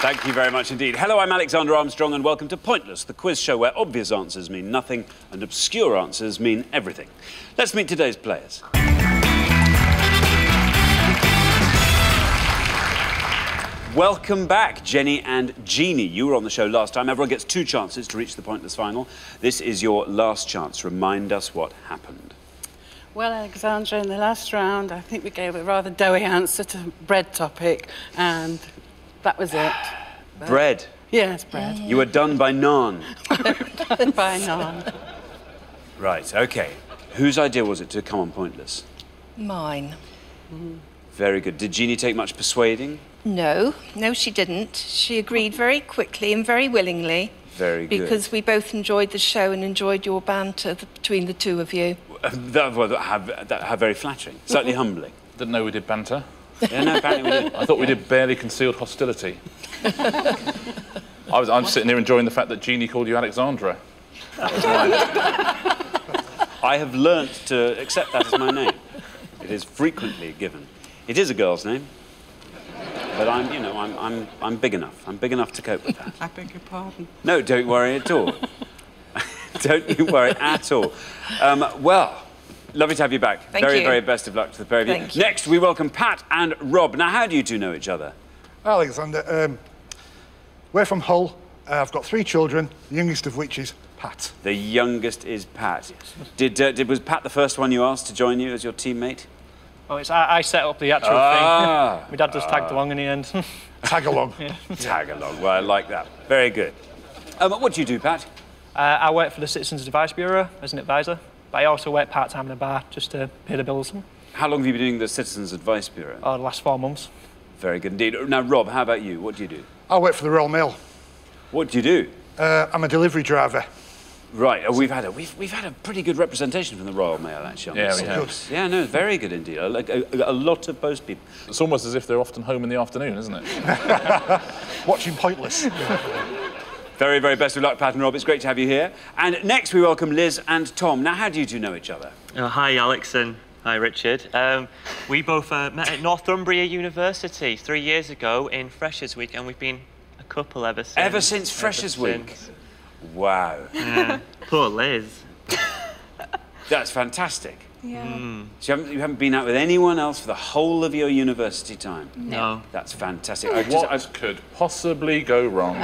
Thank you very much indeed. Hello, I'm Alexander Armstrong and welcome to Pointless, the quiz show where obvious answers mean nothing and obscure answers mean everything. Let's meet today's players. Welcome back, Jenny and Jeannie. You were on the show last time. Everyone gets 2 chances to reach the Pointless final. This is your last chance. Remind us what happened. Well, Alexandra, in the last round, I think we gave a rather doughy answer to bread topic, and that was it. But bread? Yes, bread. You were done by naan. Done by naan. Right, OK. Whose idea was it to come on Pointless? Mine. Very good. Did Jeannie take much persuading? No, she didn't. She agreed very quickly and very willingly. Very good. Because we both enjoyed the show and enjoyed your banter between the two of you. How very flattering. Slightly humbling. Didn't know we did banter. Yeah, no, apparently we did. I thought we did barely concealed hostility. I'm sitting here enjoying the fact that Jeannie called you Alexandra. That was mine. I have learnt to accept that as my name. It is frequently given. It is a girl's name. But I'm big enough. I'm big enough to cope with that. I beg your pardon. No, don't worry at all. Don't you worry at all. Well, lovely to have you back. Thank you. Very best of luck to the pair of you. Thank you. Next, we welcome Pat and Rob. Now, how do you two know each other? Alexander, we're from Hull. I've got 3 children, the youngest of which is Pat. The youngest is Pat. Was Pat the first one you asked to join you as your teammate? Oh, I set up the actual thing. My dad just tagged along in the end. Tag along. Yeah. Tag along. Well, I like that. Very good. What do you do, Pat? I work for the Citizens Advice Bureau as an advisor, but I also work part-time in a bar just to pay the bills. How long have you been doing the Citizens Advice Bureau? Oh, the last 4 months. Very good indeed. Now, Rob, how about you? What do you do? I work for the Royal Mail. What do you do? I'm a delivery driver. Right. We've had a pretty good representation from the Royal Mail, actually. Yeah, we have. Yeah, no, very good indeed. A lot of post people. It's almost as if they're often home in the afternoon, isn't it? Watching Pointless. Very best of luck, Pat and Rob. It's great to have you here. And next, we welcome Liz and Tom. Now, how do you two know each other? Hi, Alex, and hi, Richard. We both met at Northumbria University 3 years ago in Freshers' Week, and we've been a couple ever since. Ever since Freshers' Week? Wow. Yeah. Poor Liz. That's fantastic. Yeah. So you haven't been out with anyone else for the whole of your university time? No. That's fantastic. What could possibly go wrong?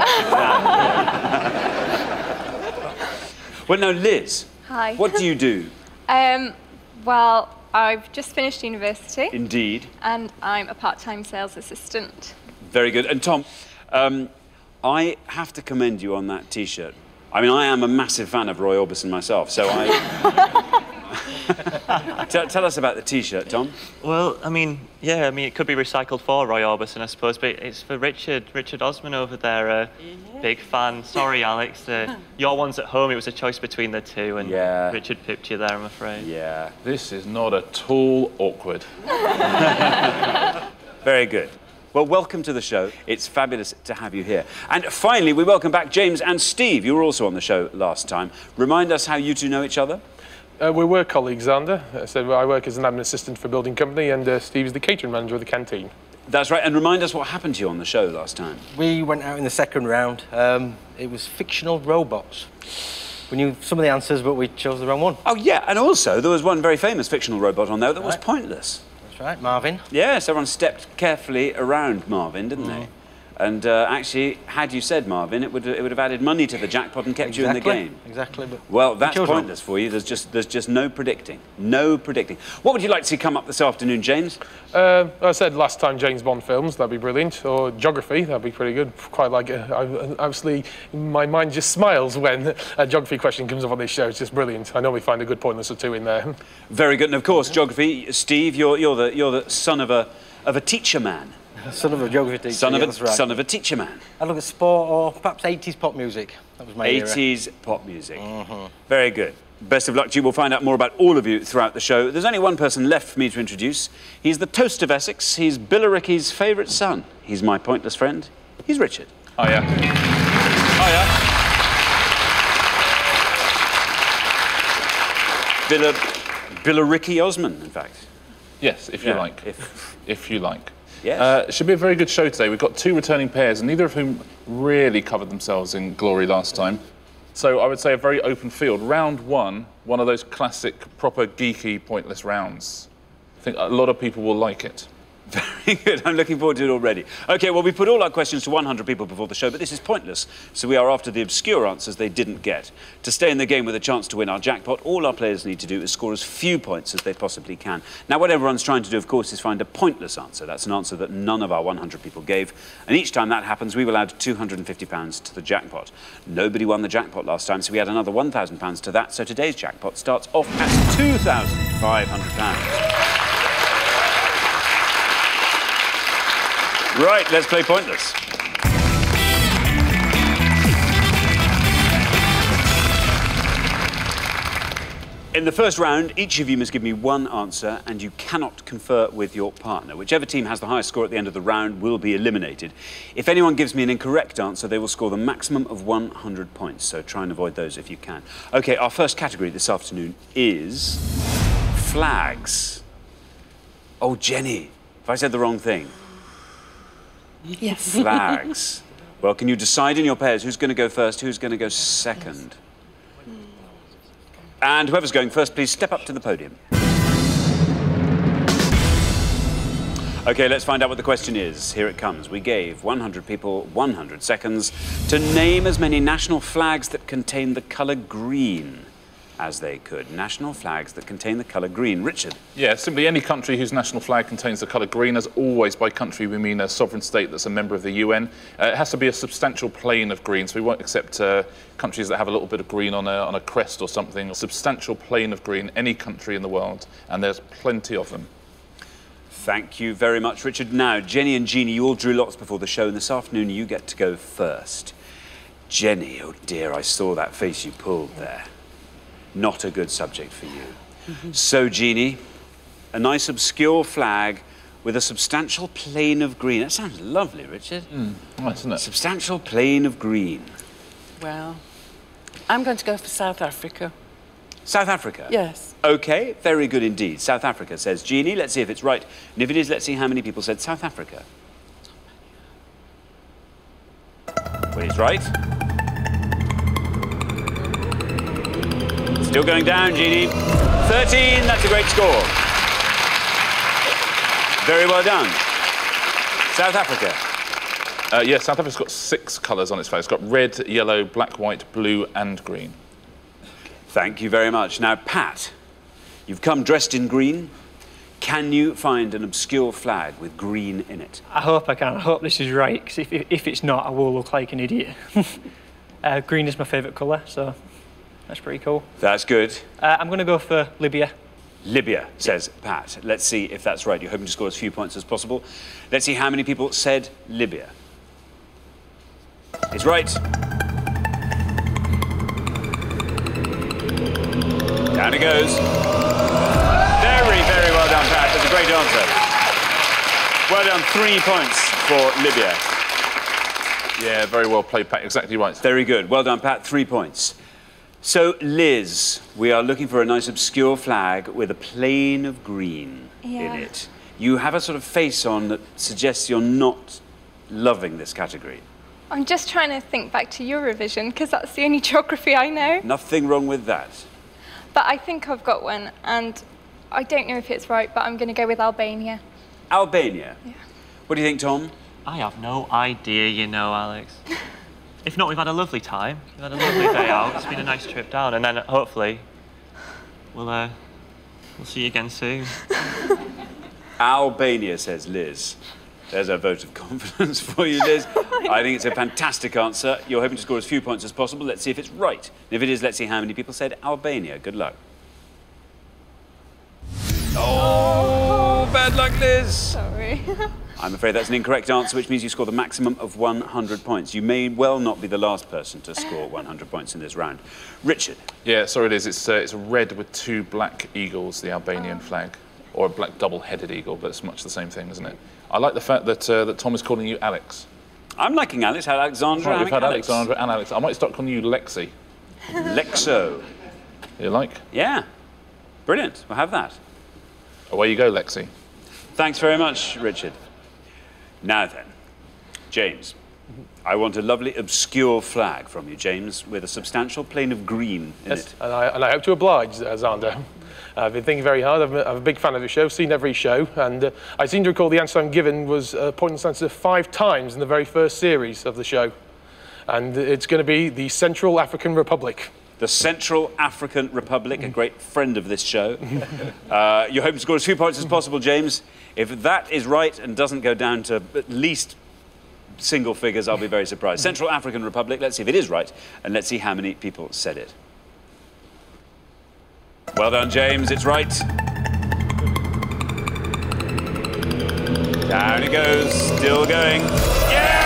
Well, now, Liz. Hi. What do you do? Well, I've just finished university. Indeed. And I'm a part-time sales assistant. Very good. And Tom, I have to commend you on that T-shirt. I mean, I am a massive fan of Roy Orbison myself, so I... Tell us about the T-shirt, Tom. Well, it could be recycled for Roy Orbison, I suppose, but it's for Richard Osman over there. Big fan. Sorry, Alex. Your one's at home. It was a choice between the two, and Richard pipped you there, I'm afraid. Yeah. This is not at all awkward. Very good. Well, welcome to the show. It's fabulous to have you here. And finally, we welcome back James and Steve. You were also on the show last time. Remind us how you two know each other. We were colleagues, Xander. So I work as an admin assistant for a building company, and Steve's the catering manager of the canteen. That's right. And remind us what happened to you on the show last time. We went out in the second round. It was fictional robots. We knew some of the answers, but we chose the wrong one. Oh, yeah. And also, there was one very famous fictional robot on there that was pointless. That's right, Marvin. Yes, everyone stepped carefully around Marvin, didn't they? And actually, had you said Marvin, it would have added money to the jackpot and kept you in the game. Exactly. But well, that's pointless for you. There's just no predicting. No predicting. What would you like to see come up this afternoon, James? I said last time James Bond films, that'd be brilliant. Or geography, that'd be pretty good. Quite like it. Obviously, my mind just smiles when a geography question comes up on this show. It's just brilliant. I know we find a good pointless or two in there. Very good. And of course, geography. Steve, you're the son of a teacher man. Son of a geography teacher. Son of a teacher man. I look at sport or perhaps 80s pop music. That was my era. 80s pop music. Very good. Best of luck to you. We'll find out more about all of you throughout the show. There's only one person left for me to introduce. He's the toast of Essex. He's Billericay's favourite son. He's my pointless friend. He's Richard. Hiya. Billericay Osman, in fact. Yes, if you like. If you like. Yes. It should be a very good show today. We've got 2 returning pairs, and neither of whom really covered themselves in glory last time. So I would say a very open field. Round 1, one of those classic, proper, geeky, pointless rounds. I think a lot of people will like it. Very good. I'm looking forward to it already. OK, well, we put all our questions to 100 people before the show, but this is pointless. So we are after the obscure answers they didn't get. To stay in the game with a chance to win our jackpot, all our players need to do is score as few points as they possibly can. Now, what everyone's trying to do, of course, is find a pointless answer. That's an answer that none of our 100 people gave. And each time that happens, we will add £250 to the jackpot. Nobody won the jackpot last time, so we add another £1,000 to that. So today's jackpot starts off at £2,500. Right, let's play Pointless. In the first round, each of you must give me one answer and you cannot confer with your partner. Whichever team has the highest score at the end of the round will be eliminated. If anyone gives me an incorrect answer, they will score the maximum of 100 points, so try and avoid those if you can. OK, our first category this afternoon is flags. Oh, Jenny, have I said the wrong thing? Yes. Flags. Well, can you decide in your pairs who's going to go first, who's going to go second? And whoever's going first, please step up to the podium. OK, let's find out what the question is. Here it comes. We gave 100 people 100 seconds to name as many national flags that contain the colour green as they could. National flags that contain the colour green. Richard? Yeah, simply any country whose national flag contains the colour green. As always, by country, we mean a sovereign state that's a member of the UN. It has to be a substantial plane of green, so we won't accept countries that have a little bit of green on a crest or something. A substantial plane of green, any country in the world, and there's plenty of them. Thank you very much, Richard. Now, Jenny and Jeannie, you all drew lots before the show, and this afternoon you get to go first. Jenny, oh dear, I saw that face you pulled there. Not a good subject for you. So, Jeannie, a nice obscure flag with a substantial plane of green. That sounds lovely, Richard. Nice, isn't it? Substantial plane of green. Well, I'm going to go for South Africa. South Africa? Yes. OK, very good indeed. South Africa, says Jeannie. Let's see if it's right. And if it is, let's see how many people said South Africa. Well, it's right. Still going down, Jeannie. 13, that's a great score. Very well done. South Africa. Yeah, South Africa's got 6 colours on its flag. It's got red, yellow, black, white, blue and green. Thank you very much. Now, Pat, you've come dressed in green. Can you find an obscure flag with green in it? I hope I can. I hope this is right, because if it's not, I will look like an idiot. Green is my favourite colour, so that's pretty cool. That's good. I'm going to go for Libya. Libya, says Pat. Let's see if that's right. You're hoping to score as few points as possible. Let's see how many people said Libya. It's right. Down it goes. Very, very well done, Pat. That's a great answer. Well done. 3 points for Libya. Yeah, very well played, Pat. Exactly right. Very good. Well done, Pat. 3 points. So, Liz, we are looking for a nice obscure flag with a plane of green in it. You have a sort of face on that suggests you're not loving this category. I'm just trying to think back to Eurovision, because that's the only geography I know. Nothing wrong with that. But I think I've got one, and I don't know if it's right, but I'm going to go with Albania. Albania? Yeah. What do you think, Tom? I have no idea, you know, Alex. If not, we've had a lovely time. We've had a lovely day out. It's been a nice trip down, and then hopefully we'll see you again soon. Albania, says Liz. There's a vote of confidence for you, Liz. I think it's a fantastic answer. You're hoping to score as few points as possible. Let's see if it's right. And if it is, let's see how many people said Albania. Good luck. Oh, bad luck, Liz. Sorry. I'm afraid that's an incorrect answer, which means you score the maximum of 100 points. You may well not be the last person to score 100 points in this round. Richard. Yeah, sorry it is. It's red with 2 black eagles, the Albanian flag. Or a black double-headed eagle, but it's much the same thing, isn't it? I like the fact that that Tom is calling you Alex. I'm liking Alex. Alexandra. We've had Alexandra and Alex. I might start calling you Lexi. Lexo. You like? Yeah. Brilliant. We'll have that. Away you go, Lexi. Thanks very much, Richard. Now then, James, I want a lovely obscure flag from you, James, with a substantial plane of green in it. And I hope to oblige, Xander. I've been thinking very hard. I'm a big fan of the show, seen every show, and I seem to recall the answer I'm given was pointless answer 5 times in the very first series of the show. And it's going to be the Central African Republic. The Central African Republic, a great friend of this show. You hope to score as few points as possible, James. If that is right and doesn't go down to at least single figures, I'll be very surprised. Central African Republic, let's see if it is right, and let's see how many people said it. Well done, James, it's right. Down it goes, still going. Yes!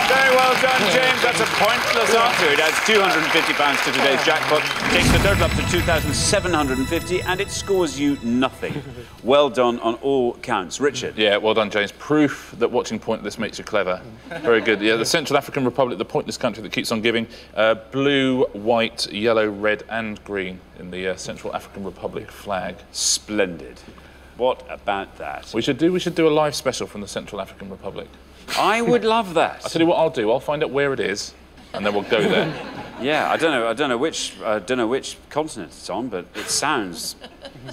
Very well done, James. That's a pointless answer. It adds £250 to today's jackpot, takes the total up to £2,750, and it scores you nothing. Well done on all counts. Richard? Yeah, well done, James. Proof that watching Pointless makes you clever. Very good. Yeah, the Central African Republic, the pointless country that keeps on giving. Blue, white, yellow, red and green in the Central African Republic flag. Splendid. What about that? We should do a live special from the Central African Republic. I would love that. I'll tell you what I'll do. I'll find out where it is, and then we'll go there. Yeah, I don't know which continent it's on, but it sounds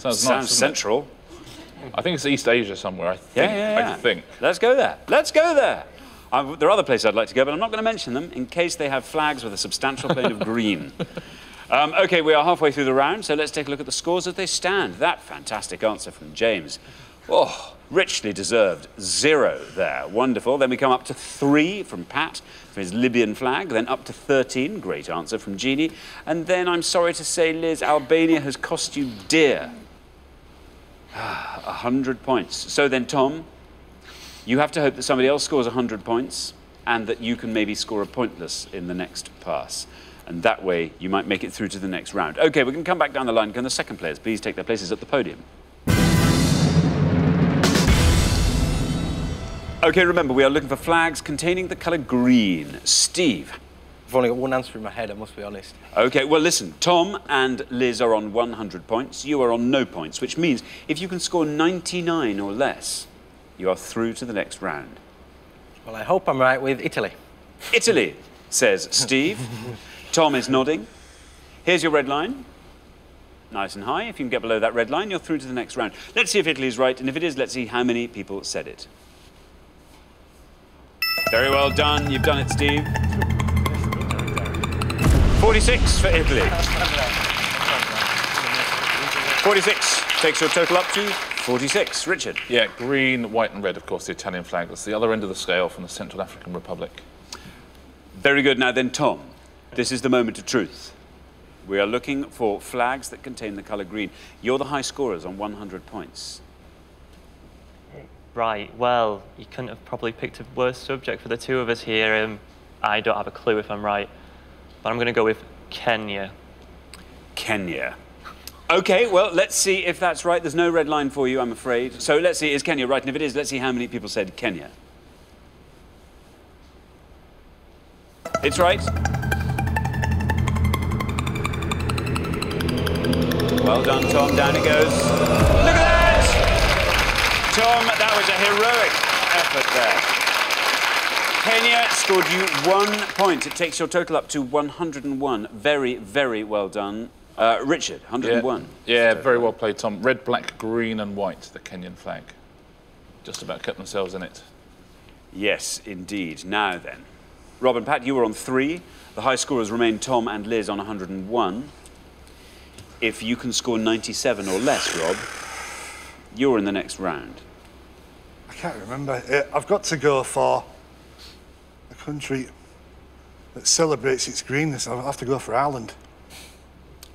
nice, central. I think it's East Asia somewhere. I think. Yeah. I think. Let's go there. Let's go there. There are other places I'd like to go, but I'm not going to mention them in case they have flags with a substantial plane of green. OK, we are halfway through the round, so let's take a look at the scores as they stand. That fantastic answer from James. Oh, richly deserved. 0 there. Wonderful. Then we come up to 3 from Pat for his Libyan flag, then up to 13. Great answer from Jeannie. And then, I'm sorry to say, Liz, Albania has cost you dear. 100 points. So then, Tom, you have to hope that somebody else scores 100 points and that you can maybe score a pointless in the next pass. And that way, you might make it through to the next round. OK, we're going to come back down the line. Can the second players please take their places at the podium? OK, remember, we are looking for flags containing the colour green. Steve? I've only got one answer in my head, I must be honest. OK, well, listen, Tom and Liz are on 100 points. You are on no points, which means if you can score 99 or less, you are through to the next round. Well, I hope I'm right with Italy. Italy, says Steve. Tom is nodding. Here's your red line. Nice and high. If you can get below that red line, you're through to the next round. Let's see if Italy is right, and if it is, let's see how many people said it. Very well done. You've done it, Steve. 46 for Italy. 46 takes your total up to 46. Richard? Yeah, green, white and red, of course, the Italian flag. That's the other end of the scale from the Central African Republic. Very good. Now then, Tom, this is the moment of truth. We are looking for flags that contain the colour green. You're the high scorers on 100 points. Right, well, you couldn't have probably picked a worse subject for the two of us here. I don't have a clue if I'm right, but I'm going to go with Kenya. Kenya. OK, well, let's see if that's right. There's no red line for you, I'm afraid. So let's see, is Kenya right? And if it is, let's see how many people said Kenya. It's right. Well done, Tom. Down it goes. Look at that! Tom, that was a heroic effort there. Kenya scored you 1 point. It takes your total up to 101. Very, very well done. Richard, 101. Yeah, very well played, Tom. Red, black, green and white, the Kenyan flag. Just about kept themselves in it. Yes, indeed. Now then. Rob and Pat, you were on 3. The high scorers remain Tom and Liz on 101. If you can score 97 or less, Rob, you're in the next round. I can't remember. I've got to go for a country that celebrates its greenness. I'll have to go for Ireland.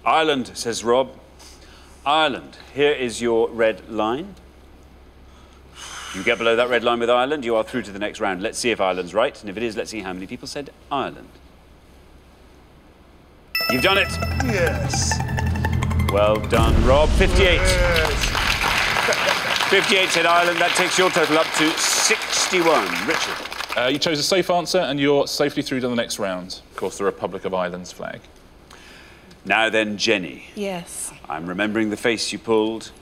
Ireland, says Rob. Ireland. Here is your red line. You get below that red line with Ireland, you are through to the next round. Let's see if Ireland's right, and if it is, let's see how many people said Ireland. You've done it. Yes. Well done, Rob. 58. Yes. 58 said Ireland. That takes your total up to 61. Richard? You chose a safe answer, and you're safely through to the next round. Of course, the Republic of Ireland's flag. Now then, Jenny. Yes. I'm remembering the face you pulled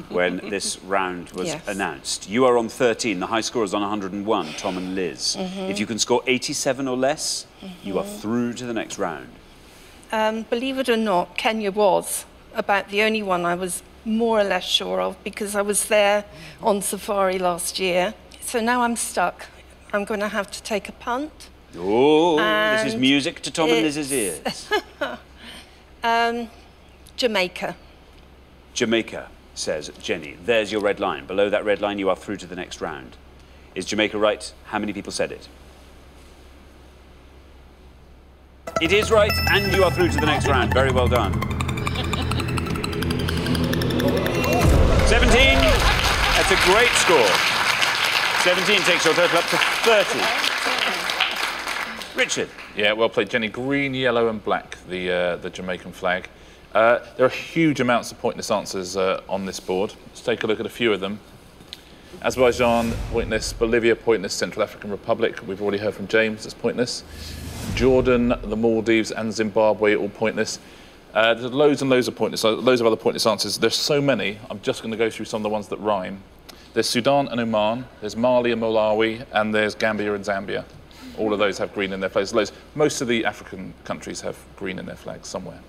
when this round was announced. You are on 13. The high score is on 101, Tom and Liz. If you can score 87 or less, you are through to the next round. Believe it or not, Kenya was about the only one I was more or less sure of because I was there on safari last year. So now I'm stuck. I'm going to have to take a punt. Oh, this is music to Tom and Liz's ears. Jamaica. Jamaica, says Jenny. There's your red line. Below that red line, you are through to the next round. Is Jamaica right? How many people said it? It is right, and you are through to the next round. Very well done. 17. That's a great score. 17 takes your total up to 30. Richard. Yeah, well played, Jenny. Green, yellow and black, the Jamaican flag. There are huge amounts of pointless answers on this board. Let's take a look at a few of them. Azerbaijan, pointless. Bolivia, pointless. Central African Republic, we've already heard from James, that's pointless. Jordan, the Maldives and Zimbabwe, all pointless. There's loads and loads of pointless, loads of other pointless answers. There's so many, I'm just going to go through some of the ones that rhyme. There's Sudan and Oman, there's Mali and Malawi, and there's Gambia and Zambia. All of those have green in their flags. Most of the African countries have green in their flags somewhere.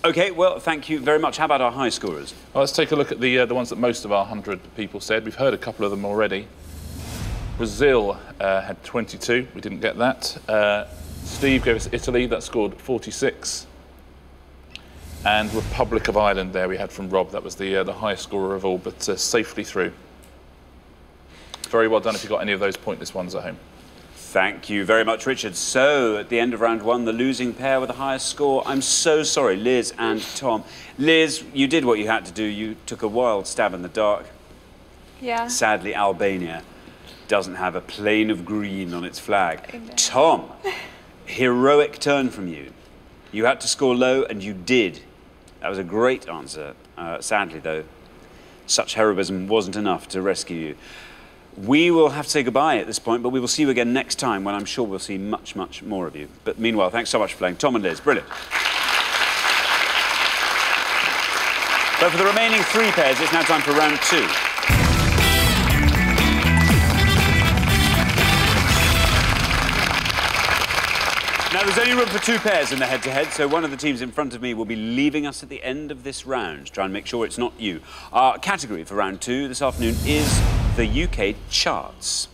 OK, well, thank you very much. How about our high scorers? Well, let's take a look at the ones that most of our 100 people said. We've heard a couple of them already. Brazil had 22. We didn't get that. Steve gave us Italy. That scored 46. And Republic of Ireland there we had from Rob. That was the highest scorer of all, but safely through. Very well done if you got any of those pointless ones at home. Thank you very much, Richard. So, at the end of round one, the losing pair with the highest score. I'm so sorry, Liz and Tom. Liz, you did what you had to do. You took a wild stab in the dark. Yeah. Sadly, Albania doesn't have a plane of green on its flag. Tom, heroic turn from you. You had to score low, and you did. That was a great answer. Sadly, though, such heroism wasn't enough to rescue you. We will have to say goodbye at this point, but we will see you again next time when I'm sure we'll see much, much more of you. But meanwhile, thanks so much for playing. Tom and Liz, brilliant. So for the remaining three pairs, it's now time for round two. Now, there's only room for two pairs in the head-to-head, so one of the teams in front of me will be leaving us at the end of this round to try and make sure it's not you. Our category for round two this afternoon is the UK charts.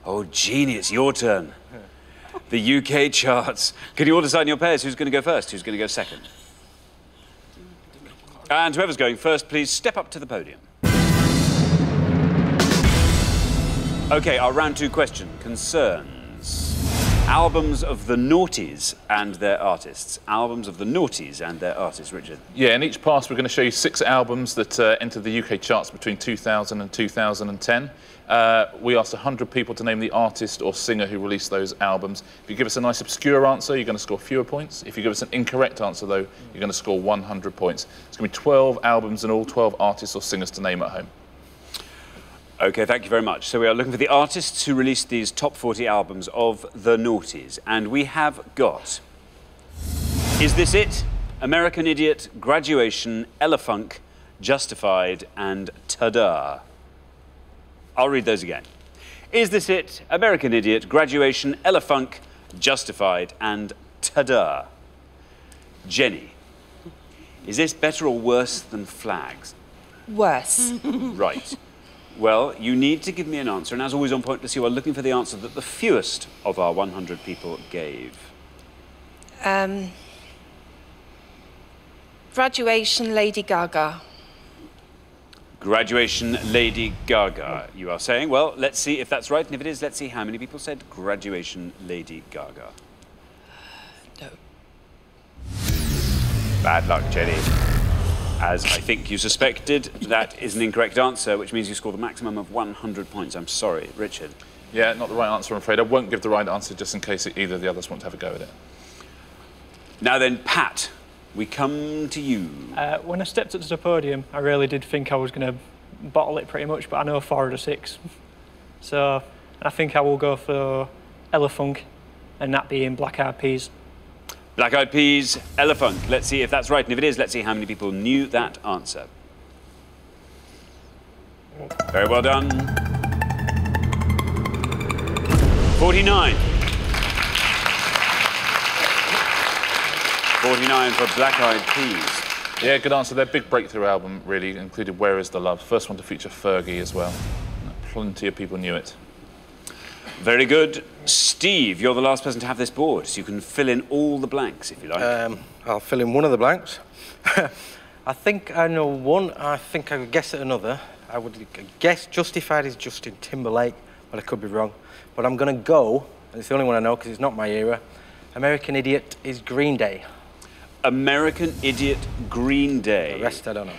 Oh, Jeannie, it's your turn. The UK charts. Can you all decide on your pairs who's going to go first, who's going to go second? And whoever's going first, please step up to the podium. OK, our round two question concerns albums of the noughties and their artists. Albums of the noughties and their artists, Richard. Yeah, in each pass we're going to show you 6 albums that entered the UK charts between 2000 and 2010. We asked 100 people to name the artist or singer who released those albums. If you give us a nice obscure answer, you're going to score fewer points. If you give us an incorrect answer, though, you're going to score 100 points. It's going to be 12 albums and all 12 artists or singers to name at home. OK, thank you very much. So we are looking for the artists who released these top 40 albums of the noughties. And we have got Is This It?, American Idiot, Graduation, Elefunk, Justified and Ta-Da. I'll read those again. Is This It?, American Idiot, Graduation, Elefunk, Justified and Ta-Da. Jenny, is this better or worse than Flags? Worse. Right. Well, you need to give me an answer, and as always on Pointless, you are looking for the answer that the fewest of our 100 people gave. Graduation, Lady Gaga. Graduation, Lady Gaga, you are saying. Well, let's see if that's right, and if it is, let's see how many people said Graduation, Lady Gaga. No. Bad luck, Jenny. As I think you suspected, that is an incorrect answer, which means you scored a maximum of 100 points. I'm sorry, Richard. Yeah, not the right answer, I'm afraid. I won't give the right answer just in case either of the others want to have a go at it. Now then, Pat, we come to you. When I stepped up to the podium, I really did think I was going to bottle it pretty much, but I know 4 out of 6. So I think I will go for Elefunk, and that being Black Eyed Peas. Black Eyed Peas, Elephant. Let's see if that's right, and if it is, let's see how many people knew that answer. Very well done. 49. 49 for Black Eyed Peas. Yeah, good answer. Their big breakthrough album really included Where Is the Love? First one to feature Fergie as well. Plenty of people knew it. Very good. Steve, you're the last person to have this board, so you can fill in all the blanks if you like. I'll fill in one of the blanks. I think I know one. I think I would guess at another. I would guess Justified is Justin Timberlake, but I could be wrong. But I'm going to go, and it's the only one I know because it's not my era, American Idiot is Green Day. American Idiot, Green Day. The rest I don't know.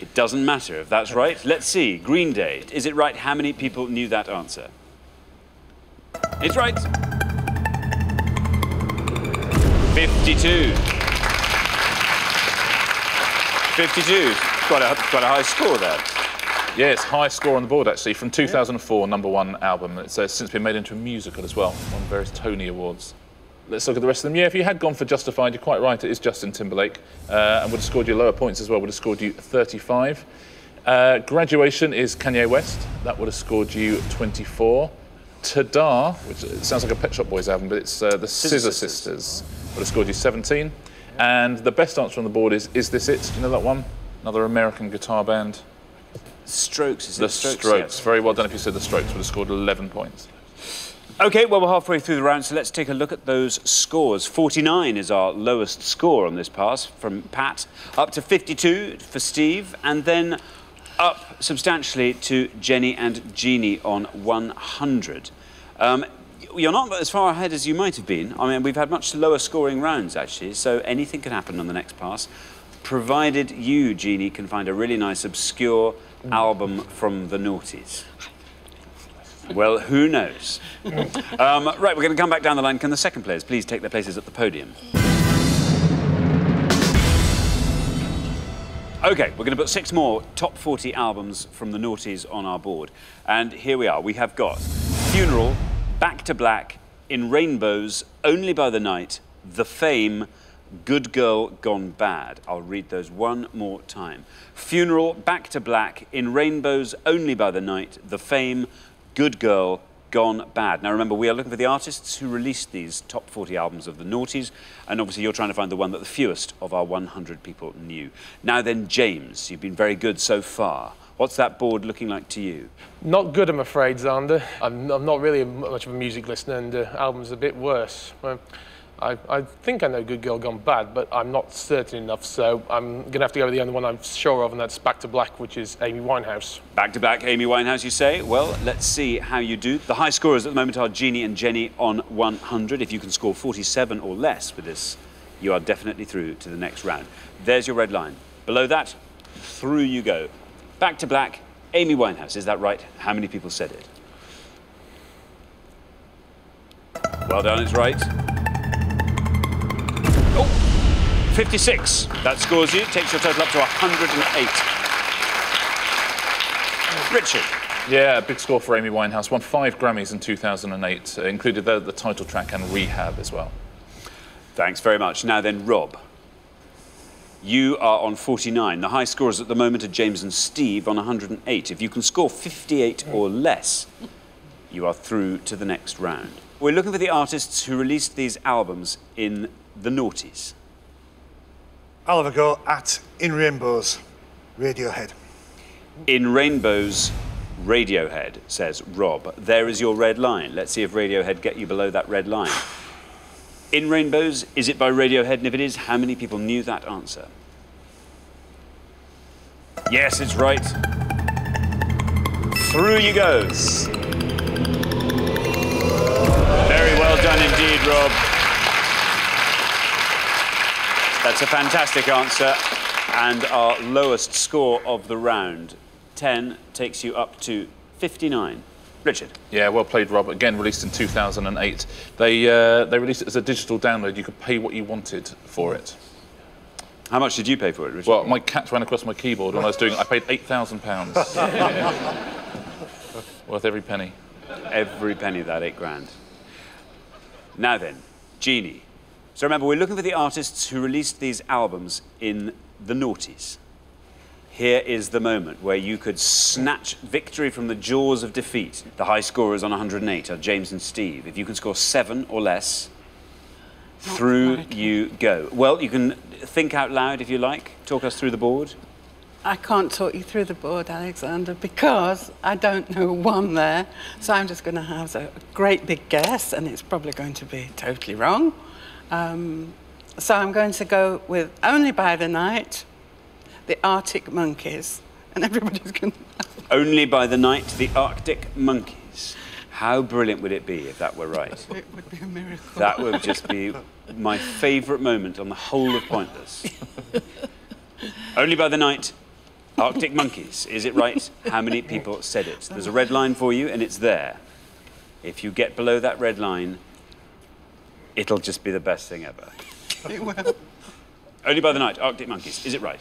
It doesn't matter if that's right. Let's see. Green Day. Is it right? How many people knew that answer? It's right. 52. 52. Quite a high score there. Yeah, it's high score on the board actually from 2004, #1 album. It's since been made into a musical as well, won various Tony Awards. Let's look at the rest of them. Yeah, if you had gone for Justified, you're quite right, it is Justin Timberlake, and would have scored you lower points as well, would have scored you 35. Graduation is Kanye West, that would have scored you 24. Ta-Da, which sounds like a Pet Shop Boys album, but it's the Scissor Sisters, would have scored you 17. And the best answer on the board is This It? Do you know that one? Another American guitar band. Strokes, is it? The Strokes. Yes. Very well done if you said the Strokes, would have scored 11 points. OK, well, we're halfway through the round, so let's take a look at those scores. 49 is our lowest score on this pass from Pat, up to 52 for Steve, and then up substantially to Jenny and Jeannie on 100. You're not as far ahead as you might have been. I mean, we've had much lower scoring rounds, actually, so anything can happen on the next pass, provided you, Jeannie, can find a really nice, obscure album from the noughties. Well, who knows? Right, we're going to come back down the line. Can the second players please take their places at the podium? OK, we're going to put 6 more top 40 albums from the noughties on our board. And here we are. We have got Funeral, Back to Black, In Rainbows, Only by the Night, The Fame, Good Girl Gone Bad. I'll read those one more time. Funeral, Back to Black, In Rainbows, Only by the Night, The Fame, Good Girl Gone Bad. Now remember, we are looking for the artists who released these top 40 albums of the noughties, and obviously you're trying to find the one that the fewest of our 100 people knew. Now then, James, you've been very good so far. What's that board looking like to you? Not good, I'm afraid, Xander. I'm not really much of a music listener, and the album's a bit worse. I think I know Good Girl Gone Bad, but I'm not certain enough, so I'm going to have to go with the only one I'm sure of, and that's Back to Black, which is Amy Winehouse. Back to Black, Amy Winehouse, you say? Well, let's see how you do. The high scorers at the moment are Jeannie and Jenny on 100. If you can score 47 or less with this, you are definitely through to the next round. There's your red line. Below that, through you go. Back to Black, Amy Winehouse. Is that right? How many people said it? Well done, it's right. 56. That scores you, takes your total up to 108. Richard. Yeah, a big score for Amy Winehouse. Won 5 Grammys in 2008. Included the title track and Rehab as well. Thanks very much. Now then, Rob. You are on 49. The high scorers at the moment are James and Steve on 108. If you can score 58 or less, you are through to the next round. We're looking for the artists who released these albums in the noughties. I'll have a go at In Rainbows, Radiohead. In Rainbows, Radiohead, says Rob. There is your red line. Let's see if Radiohead get you below that red line. In Rainbows, is it by Radiohead? And if it is, how many people knew that answer? Yes, it's right. Through you go. Very well done indeed, Rob. That's a fantastic answer, and our lowest score of the round. 10 takes you up to 59. Richard. Yeah, well played, Rob. Again, released in 2008. They released it as a digital download. You could pay what you wanted for it. How much did you pay for it, Richard? Well, my cat ran across my keyboard when I was doing it. I paid £8,000. Worth every penny. Every penny of that, £8 grand. Now then, Jeannie. So remember, we're looking for the artists who released these albums in the noughties. Here is the moment where you could snatch victory from the jaws of defeat. The high scorers on 108 are James and Steve. If you can score 7 or less, through you go. Well, you can think out loud if you like. Talk us through the board. I can't talk you through the board, Alexander, because I don't know one there. So I'm just going to have a great big guess, and it's probably going to be totally wrong. So I'm going to go with Only by the Night, the Arctic Monkeys, and everybody's going to... Only by the Night, the Arctic Monkeys. How brilliant would it be if that were right? It would be a miracle. That would just be my favourite moment on the whole of Pointless. Only by the Night, Arctic Monkeys. Is it right? How many people said it? There's a red line for you, and it's there. If you get below that red line, it'll just be the best thing ever. It will. Only by the Night, Arctic Monkeys. Is it right?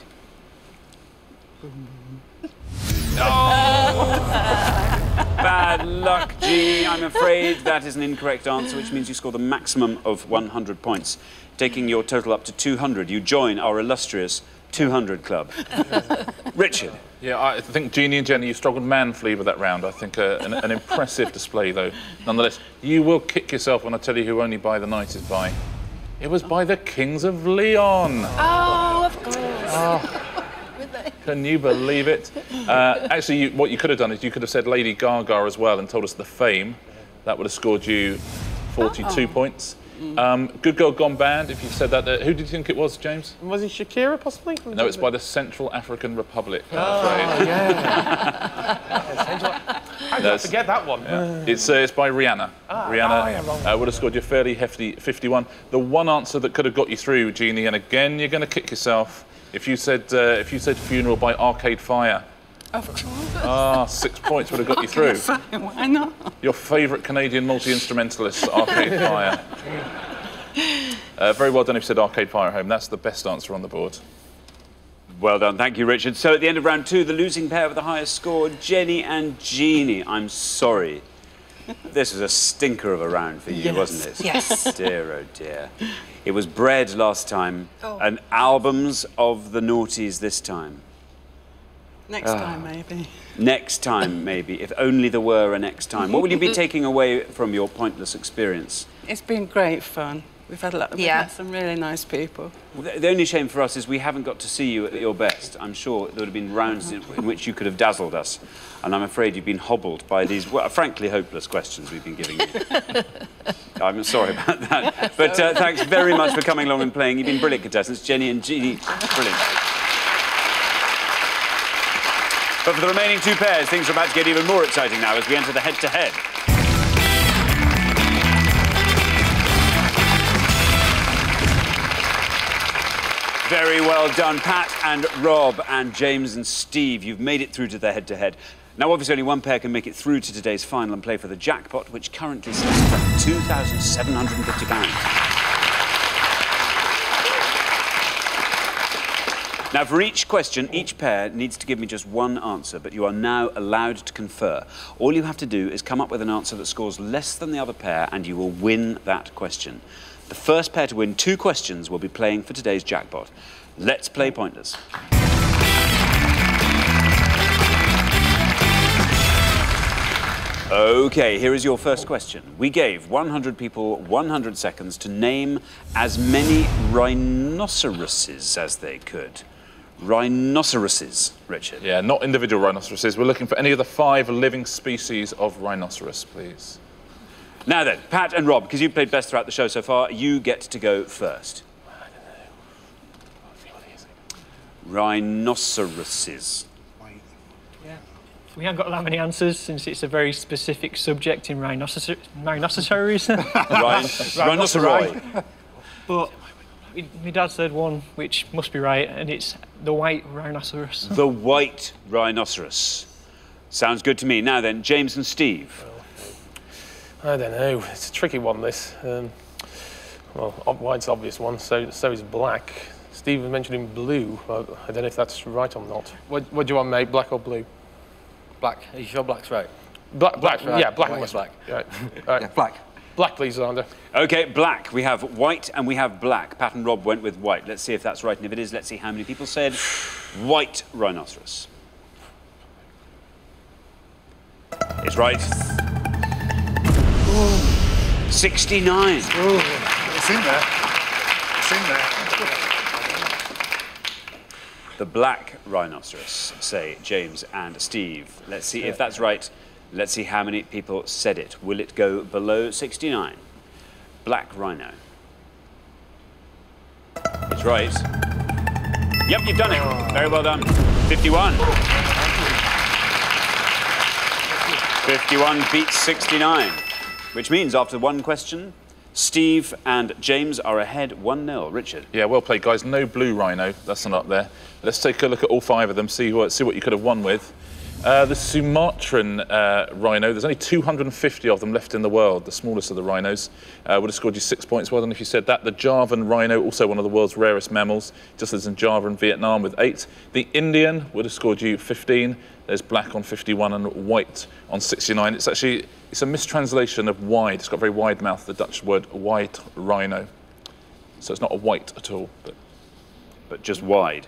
Bad luck, Jeannie. I'm afraid that is an incorrect answer, which means you score the maximum of 100 points. Taking your total up to 200, you join our illustrious 200 club. Richard. Yeah, I think Jeannie and Jenny, you struggled manfully with that round. I think an impressive display, though. Nonetheless, you will kick yourself when I tell you who Only by the Night is by. It was by the Kings of Leon. Oh, of course. Oh. Can you believe it? Actually, what you could have done is you could have said Lady Gaga as well and told us the fame. That would have scored you 42 points. Good Girl Gone Bad, if you said that. Who did you think it was, James? Was it Shakira, possibly? No, it's by the Central African Republic. Oh, yeah. How did I forget that one? Yeah. It's by Rihanna. Rihanna would have scored you a fairly hefty 51. The one answer that could have got you through, Jeannie, and again, you're going to kick yourself. If you said Funeral by Arcade Fire. Of course. 6 points would have got you through. Why not? Your favourite Canadian multi-instrumentalist, Arcade Fire. Very well done if you said Arcade Fire at home. That's the best answer on the board. Well done. Thank you, Richard. So at the end of round 2, the losing pair with the highest score, Jenny and Jeannie. I'm sorry. This was a stinker of a round for you, wasn't it? Yes. Dear, oh dear. It was Bread last time, and albums of the noughties this time. Next time, maybe. Next time, maybe. If only there were a next time. What will you be taking away from your Pointless experience? It's been great fun. We've had met some really nice people. The only shame for us is we haven't got to see you at your best. I'm sure there would have been rounds in which you could have dazzled us. And I'm afraid you've been hobbled by these, well, frankly, hopeless questions we've been giving you. I'm sorry about that. But thanks very much for coming along and playing. You've been brilliant contestants. Jenny and Jeannie, brilliant. But for the remaining 2 pairs, things are about to get even more exciting now as we enter the head-to-head. Very well done, Pat and Rob and James and Steve. You've made it through to the head-to-head. Now, obviously, only one pair can make it through to today's final and play for the jackpot, which currently stands at £2,750. Now, for each question, each pair needs to give me just one answer, but you are now allowed to confer. All you have to do is come up with an answer that scores less than the other pair, and you will win that question. The first pair to win 2 questions will be playing for today's jackpot. Let's play Pointless. OK, here is your first question. We gave 100 people 100 seconds to name as many rhinoceroses as they could. Rhinoceroses, Richard. Yeah, not individual rhinoceroses. We're looking for any of the 5 living species of rhinoceros, please. Now then, Pat and Rob, because you've played best throughout the show so far, you get to go first. I don't know. I feel easy. Rhinoceroses. Yeah. We haven't got that many answers since it's a very specific subject in rhinoceros. Rhinoceroi. But my dad said one which must be right, and it's the white rhinoceros. The white rhinoceros. Sounds good to me. Now then, James and Steve. I don't know. It's a tricky one, this. Well, white's obvious one, so is black. Steve was mentioning blue. I don't know if that's right or not. What do you want, mate? Black or blue? Black. Are you sure black's right? Black, right. yeah, black White was black. Right. Right. Yeah, black. Black, please, Xander. OK, black. We have white and we have black. Pat and Rob went with white. Let's see if that's right. And if it is, let's see how many people said white rhinoceros. It's right. Ooh. 69. Ooh. It's in there. It's in there. The black rhinoceros, say James and Steve. Let's see if that's right. Let's see how many people said it. Will it go below 69? Black rhino. It's right. Yep, you've done it. Very well done. 51. 51 beats 69, which means after one question, Steve and James are ahead 1-0. Richard. Yeah, well played, guys. No blue rhino. That's not up there. Let's take a look at all 5 of them, see what you could have won with. The Sumatran rhino, there's only 250 of them left in the world, the smallest of the rhinos. Would have scored you 6 points. Well done if you said that. The Javan rhino, also one of the world's rarest mammals, just as in Java and Vietnam with 8. The Indian would have scored you 15. There's black on 51 and white on 69. It's a mistranslation of wide. It's got a very wide mouth, the Dutch word white rhino. So it's not a white at all, but just wide.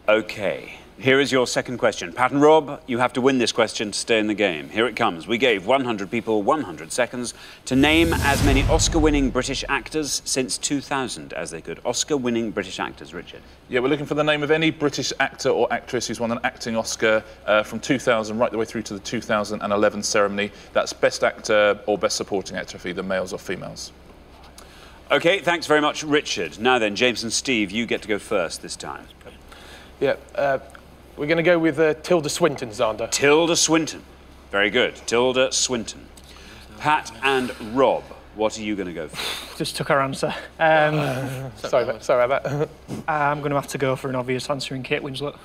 OK. Here is your second question. Pat and Rob, you have to win this question to stay in the game. Here it comes. We gave 100 people 100 seconds to name as many Oscar-winning British actors since 2000 as they could. Oscar-winning British actors, Richard. Yeah, we're looking for the name of any British actor or actress who's won an acting Oscar from 2000 right the way through to the 2011 ceremony. That's Best Actor or Best Supporting Actor for either males or females. OK, thanks very much, Richard. Now then, James and Steve, you get to go first this time. Yeah, we're going to go with Tilda Swinton, Xander. Tilda Swinton. Very good. Tilda Swinton. Pat and Rob, what are you going to go for? Just took our answer. Sorry about that. I'm going to have to go for an obvious answer in Kate Winslet.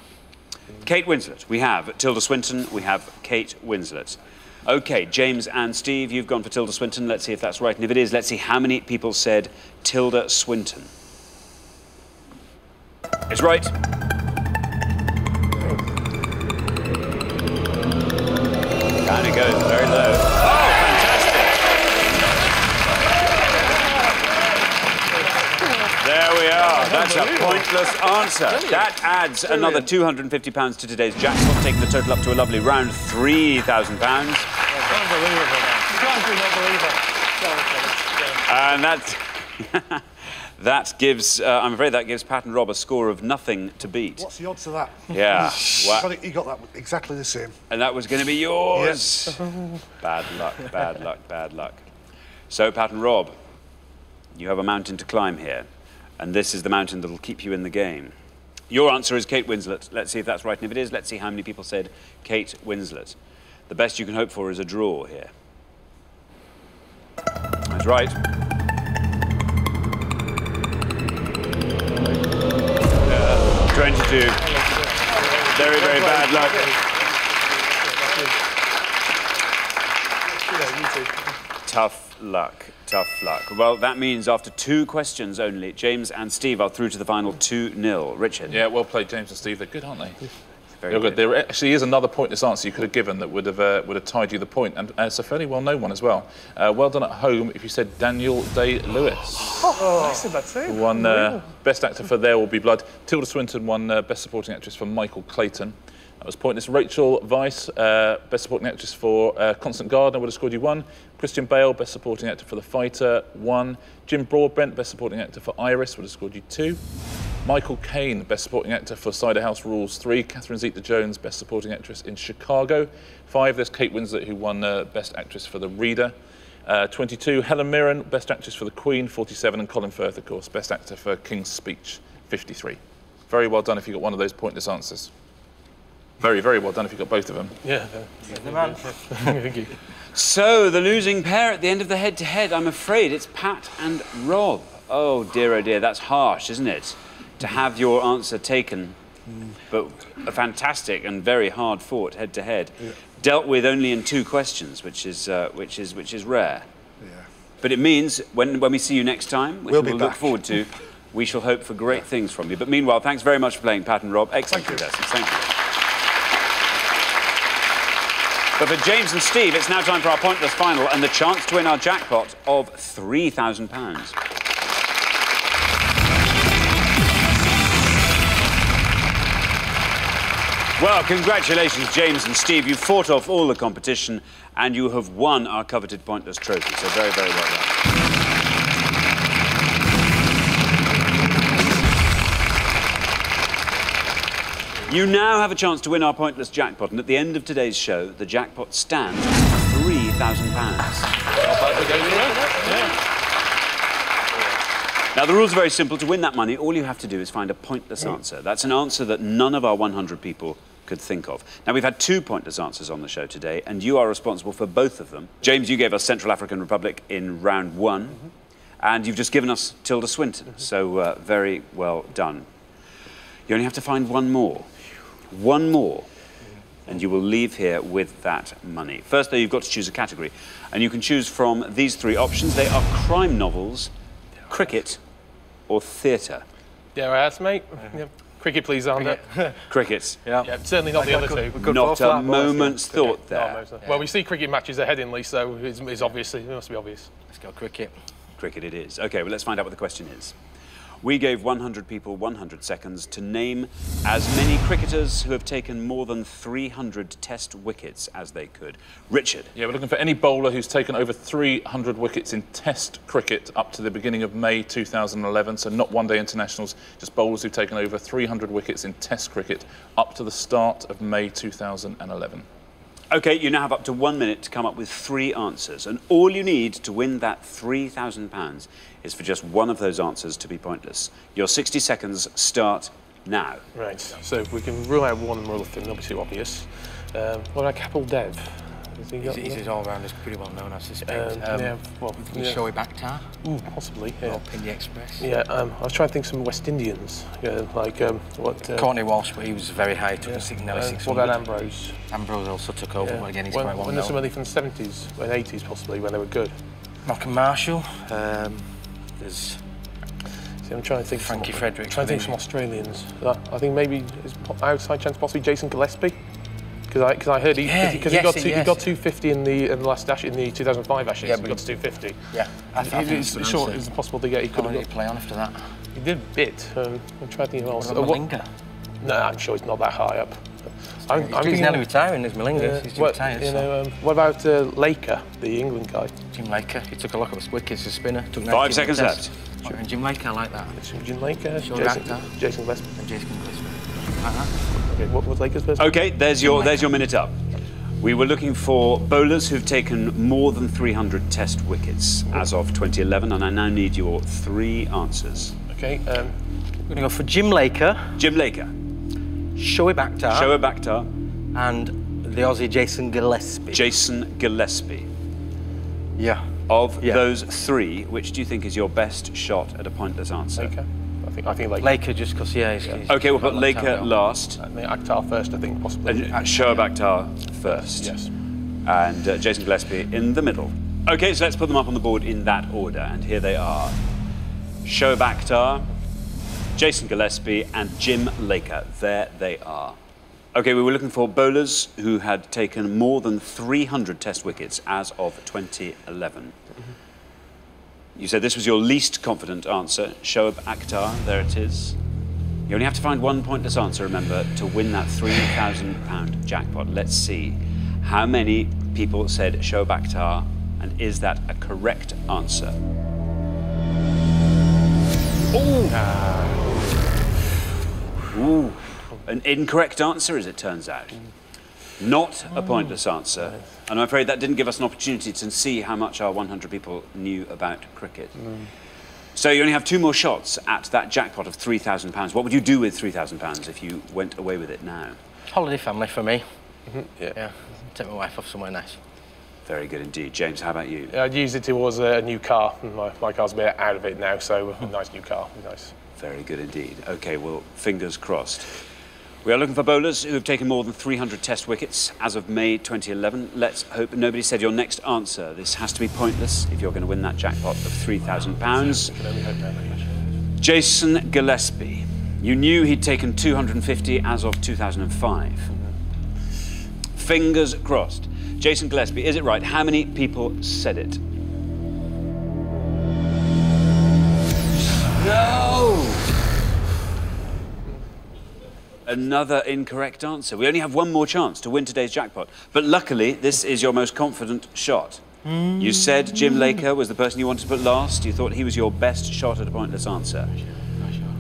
Kate Winslet. We have Tilda Swinton. We have Kate Winslet. OK, James and Steve, you've gone for Tilda Swinton. Let's see if that's right. And if it is, let's see how many people said Tilda Swinton. It's right. And it goes very low. Oh, fantastic! There we are. That's a pointless answer. That adds another £250 to today's jackpot, taking the total up to a lovely round £3,000. And that's... That gives, I'm afraid that gives Pat and Rob a score of nothing to beat. What's the odds of that? Yeah. Wow. He got that exactly the same. And that was going to be yours. Yes. Bad luck, bad luck, bad luck. So, Pat and Rob, you have a mountain to climb here. And this is the mountain that'll keep you in the game. Your answer is Kate Winslet. Let's see if that's right. And if it is, let's see how many people said Kate Winslet. The best you can hope for is a draw here. That's right. 22. Very, very bad luck. Tough luck, tough luck. Well, that means after 2 questions only, James and Steve are through to the final 2-0. Richard? Yeah, well played, James and Steve. They're good, aren't they? Very good. There actually is another pointless answer you could have given that would have tied you the point, and it's a fairly well-known one as well. Well done at home if you said Daniel Day-Lewis. I said that too. Won Best Actor for There Will Be Blood. Tilda Swinton won Best Supporting Actress for Michael Clayton. That was pointless. Rachel Weisz, Best Supporting Actress for Constant Gardener, would have scored you 1. Christian Bale, Best Supporting Actor for The Fighter, 1. Jim Broadbent, Best Supporting Actor for Iris, would have scored you 2. Michael Caine, Best Supporting Actor for Cider House Rules, 3. Catherine Zeta-Jones, Best Supporting Actress in Chicago, 5. There's Kate Winslet, who won Best Actress for The Reader. 22, Helen Mirren, Best Actress for The Queen, 47, and Colin Firth, of course, Best Actor for King's Speech, 53. Very well done if you got one of those pointless answers. Very, very well done if you got both of them. Yeah. Thank you. So, the losing pair at the end of the head-to-head, I'm afraid it's Pat and Rob. Oh dear, that's harsh, isn't it? To have your answer taken, but a fantastic and very hard-fought head-to-head. Yeah. Dealt with only in 2 questions, which is rare. Yeah. But it means when we see you next time, which we'll look forward to, we shall hope for great things from you. But meanwhile, thanks very much for playing, Pat and Rob. Excellent contestants. Thank you. But for James and Steve, it's now time for our pointless final and the chance to win our jackpot of £3,000. Well, congratulations, James and Steve. You fought off all the competition and you have won our coveted pointless trophy. So very, very well done. You now have a chance to win our pointless jackpot, and at the end of today's show, the jackpot stands at £3,000. Now, the rules are very simple. To win that money, all you have to do is find a pointless answer. That's an answer that none of our 100 people could think of. Now, we've had 2 pointless answers on the show today, and you are responsible for both of them. James, you gave us Central African Republic in round 1, and you've just given us Tilda Swinton, so very well done. You only have to find one more. One more, and you will leave here with that money. First, though, you've got to choose a category, and you can choose from these 3 options. They are crime novels, cricket, or theatre. Yeah, I asked, mate. Yeah. Cricket, please, Arne. Cricket. Yeah, certainly not the other 2. Not a moment's thought there. Well, we see cricket matches ahead in Lee, so it's obvious. It must be obvious. Let's go cricket. Cricket it is. OK, well, let's find out what the question is. We gave 100 people 100 seconds to name as many cricketers who have taken more than 300 test wickets as they could. Richard. Yeah, we're looking for any bowler who's taken over 300 wickets in test cricket up to the beginning of May 2011, so not one-day internationals, just bowlers who've taken over 300 wickets in test cricket up to the start of May 2011. OK, you now have up to 1 minute to come up with 3 answers, and all you need to win that £3,000 is for just one of those answers to be pointless. Your 60 seconds start now. Right, so we can rule out one and rule of 3, not be too obvious. What about Kapil Dev? He's his all-rounders, pretty well known, I suspect. Showy Bakhtar? Possibly, yeah. Or Pindi Express? Yeah, I was trying to think some West Indians, like what... Courtney Walsh, but he was very high, took a 600. What about Ambrose? Ambrose also took over, but again, he's quite well known. When there's somebody from the 70s and 80s, possibly, when they were good. Malcolm Marshall, there's... See, I'm trying to think... Frankie Fredericks. I'm trying to think some Australians. I think maybe, is outside chance possibly Jason Gillespie? Because I heard he got 250 in the last Ashes, in the 2005 Ashes. Yeah, he got to 250. Yeah, it's short. It's possible to get. He could have play on after that. He did a bit. I'm trying to think who else. Malinga? No, I'm sure he's not that high up. He's nearly retiring. There's Malinga. He's retired. What about Laker, the England guy? Jim Laker. He took a lot of his wickets as spinner. Took 5 seconds left. Sure, and Jim Laker, I like that. Jim Laker. Jason Gillespie. And Jason Gillespie. Like that. Okay, what was Laker's first? OK, there's your minute up. We were looking for bowlers who've taken more than 300 test wickets as of 2011, and I now need your 3 answers. OK, we're going to go for Jim Laker. Jim Laker. Showy Bakhtar. Showy Bakhtar. And the Aussie Jason Gillespie. Jason Gillespie. Yeah. Of those 3, which do you think is your best shot at a pointless answer? Laker. I think Laker. Laker, just because, he's OK, we'll put Laker last. Akhtar first, I think, possibly. Shoaib Akhtar first. Yes. And Jason Gillespie in the middle. OK, so let's put them up on the board in that order. And here they are. Shoaib Akhtar, Jason Gillespie, and Jim Laker. There they are. OK, we were looking for bowlers who had taken more than 300 test wickets as of 2011. You said this was your least confident answer. Shoaib Akhtar, there it is. You only have to find one pointless answer, remember, to win that £3,000 jackpot. Let's see. How many people said Shoaib Akhtar, and is that a correct answer? Ooh. An incorrect answer, as it turns out. Not a pointless answer. And I'm afraid that didn't give us an opportunity to see how much our 100 people knew about cricket. So you only have 2 more shots at that jackpot of £3,000. What would you do with £3,000 if you went away with it now? Holiday family for me. Yeah. Take my wife off somewhere nice. Very good indeed. James, how about you? I'd use it towards a new car. My car's a bit out of it now, so a nice new car would be nice. Very good indeed. OK, well, fingers crossed. We are looking for bowlers who have taken more than 300 test wickets as of May 2011. Let's hope nobody said your next answer. This has to be pointless if you're going to win that jackpot of £3,000. Jason Gillespie. You knew he'd taken 250 as of 2005. Fingers crossed. Jason Gillespie, is it right? How many people said it? No! Another incorrect answer. We only have one more chance to win today's jackpot. But luckily, this is your most confident shot. You said Jim Laker was the person you wanted to put last. You thought he was your best shot at a pointless answer.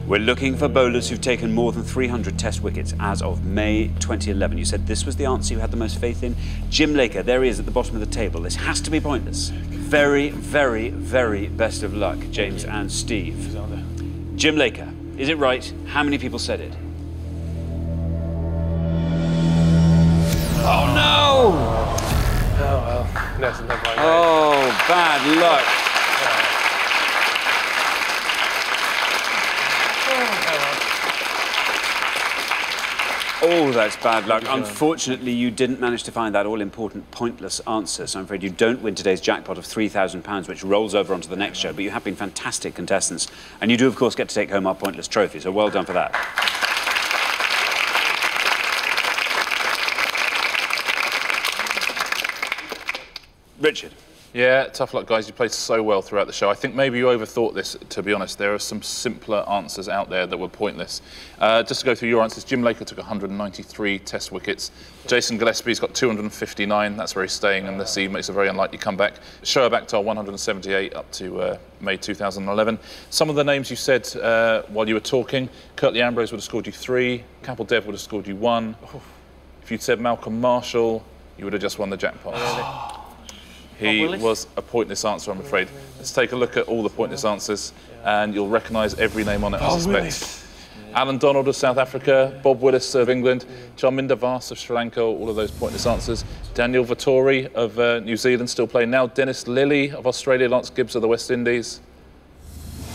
We're looking for bowlers who've taken more than 300 test wickets as of May 2011. You said this was the answer you had the most faith in. Jim Laker, there he is at the bottom of the table. This has to be pointless. Very, very, very best of luck, James and Steve. Jim Laker, is it right? How many people said it? Oh, no! Oh, well. No, never mind. Oh, bad luck. Oh, that's bad luck. Unfortunately, you didn't manage to find that all-important pointless answer, so I'm afraid you don't win today's jackpot of £3,000, which rolls over onto the next show, but you have been fantastic contestants, and you do, of course, get to take home our pointless trophy, so well done for that. Richard. Yeah, tough luck, guys. You played so well throughout the show. I think maybe you overthought this, to be honest. There are some simpler answers out there that were pointless. Just to go through your answers, Jim Laker took 193 test wickets. Jason Gillespie's got 259. That's where he's staying unless he makes a very unlikely comeback. Shoaib Akhtar, 178 up to May 2011. Some of the names you said while you were talking, Curtly Ambrose would have scored you 3. Kapil Dev would have scored you 1. If you'd said Malcolm Marshall, you would have just won the jackpot. He was a pointless answer, I'm afraid. Let's take a look at all the pointless answers, and you'll recognise every name on it, I suspect. Alan Donald of South Africa, Bob Willis of England, Charminder Vas of Sri Lanka, all of those pointless answers. Daniel Vettori of New Zealand, still playing now. Dennis Lilly of Australia, Lance Gibbs of the West Indies.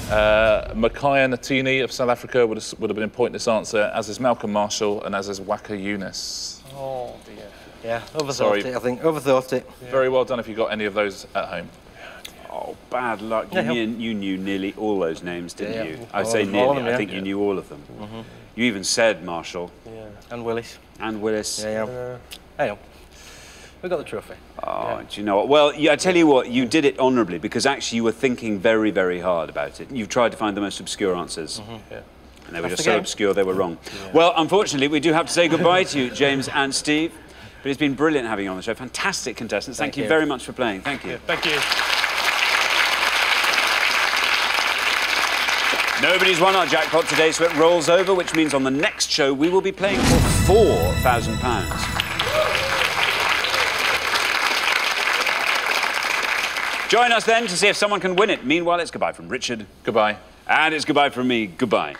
Makaya Natini of South Africa would have been a pointless answer, as is Malcolm Marshall and as is Waka Yunus. Oh, dear. Yeah, overthought it, I think. Overthought it. Yeah. Very well done if you got any of those at home. Oh, bad luck. You knew nearly all those names, didn't you? I All say of them, nearly. I think you knew all of them. You even said Marshall. Yeah. And Willis. And Willis. Yeah. Hang on. We got the trophy. Oh, do you know what? Well, I tell you what, you did it honourably because actually you were thinking very, very hard about it. You've tried to find the most obscure answers. And they were just so obscure they were wrong. Well, unfortunately, we do have to say goodbye to you, James and Steve. But it's been brilliant having you on the show. Fantastic contestants. Thank you very much for playing. Thank you. Thank you. Nobody's won our jackpot today, so it rolls over, which means on the next show we will be playing for £4,000. Join us then to see if someone can win it. Meanwhile, it's goodbye from Richard. Goodbye. And it's goodbye from me. Goodbye.